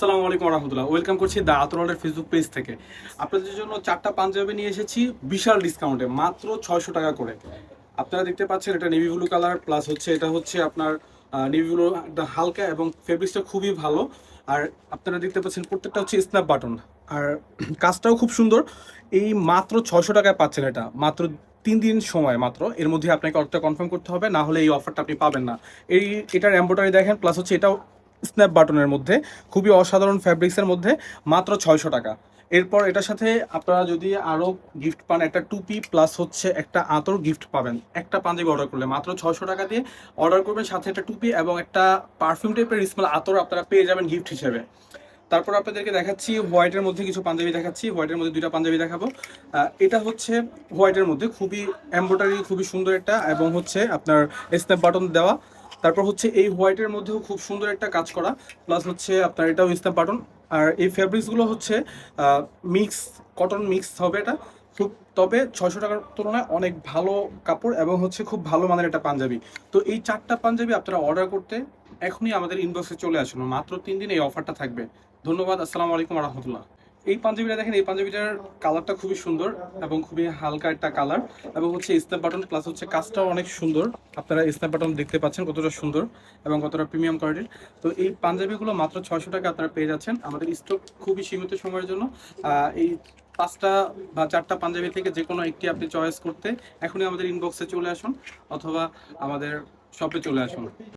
আসসালামু আলাইকুম রহমতুল্লাহ। ওয়েলকাম করছি দ্য আতরওয়ালের ফেসবুক পেজ থেকে। আপনাদের জন্য চারটা পাঞ্জাবি নিয়ে এসেছি বিশাল ডিসকাউন্টে, মাত্র 600 টাকা করে। আপনারা দেখতে পাচ্ছেন এটা নেভি ব্লু কালার, প্লাস হচ্ছে এটা হচ্ছে আপনার নেভি ব্লু একটা হালকা, এবং ফেব্রিক্সটা খুবই ভালো। আর আপনারা দেখতে পাচ্ছেন প্রত্যেকটা হচ্ছে স্ন্যাপ বাটন, আর কাজটাও খুব সুন্দর। এই মাত্র 600 টাকায় পাচ্ছেন এটা, মাত্র 3 দিন সময় মাত্র। এর মধ্যে আপনাকে অর্ডারটা কনফার্ম করতে হবে, না হলে এই অফারটা আপনি পাবেন না। এটার এম্ব্রয়ডারি দেখেন, প্লাস হচ্ছে এটাও স্ন্যাপ বাটনের মধ্যে, খুবই অসাধারণ ফ্যাব্রিক্সের মধ্যে, মাত্র 600 টাকা। এরপর এটার সাথে আপনারা যদি আরও গিফট পান, একটা টুপি প্লাস হচ্ছে একটা আতর গিফট পাবেন। একটা পাঞ্জাবি অর্ডার করলে মাত্র 600 টাকা দিয়ে অর্ডার করবেন, সাথে একটা টুপি এবং একটা পারফিউম টাইপের স্মেল আতর আপনারা পেয়ে যাবেন গিফট হিসেবে। তারপর আপনাদেরকে দেখাচ্ছি হোয়াইটের মধ্যে কিছু পাঞ্জাবি দেখাচ্ছি। হোয়াইটের মধ্যে দুইটা পাঞ্জাবি দেখাবো। এটা হচ্ছে হোয়াইটের মধ্যে খুবই এমব্রয়ডারি, খুবই সুন্দর একটা, এবং হচ্ছে আপনার স্ন্যাপ বাটন দেওয়া। তারপর হচ্ছে এই হোয়াইটের মধ্যেও খুব সুন্দর একটা কাজ করা, প্লাস হচ্ছে আপনার এটাও স্ন্যাপ বাটন। আর এই ফ্যাব্রিক্সগুলো হচ্ছে মিক্স, কটন মিক্স হবে এটা খুব। তবে 600 টাকার তুলনায় অনেক ভালো কাপড়, এবং হচ্ছে খুব ভালো মানের একটা পাঞ্জাবি। তো এই চারটা পাঞ্জাবি আপনারা অর্ডার করতে এখনই আমাদের ইনবক্সে চলে আসুন, মাত্র 3 দিন এই অফারটা থাকবে। ধন্যবাদ। আসসালামু আলাইকুম রহমতুল্লাহ। এই পাঞ্জাবিটা দেখেন, এই পাঞ্জাবিটার কালারটা খুবই সুন্দর এবং খুবই হালকা একটা কালার, এবং হচ্ছে স্ন্যাপ বাটন, প্লাস হচ্ছে কাজটাও অনেক সুন্দর। আপনারা স্ন্যাপ বাটন দেখতে পাচ্ছেন কতটা সুন্দর এবং কতটা প্রিমিয়াম কোয়ালিটির। তো এই পাঞ্জাবিগুলো মাত্র 600 টাকা আপনারা পেয়ে যাচ্ছেন। আমাদের স্টক খুবই সীমিত সময়ের জন্য। এই পাঁচটা বা চারটা পাঞ্জাবি থেকে যে কোনো একটি আপনি চয়েস করতে এখনই আমাদের ইনবক্সে চলে আসুন, অথবা আমাদের শপে চলে আসুন।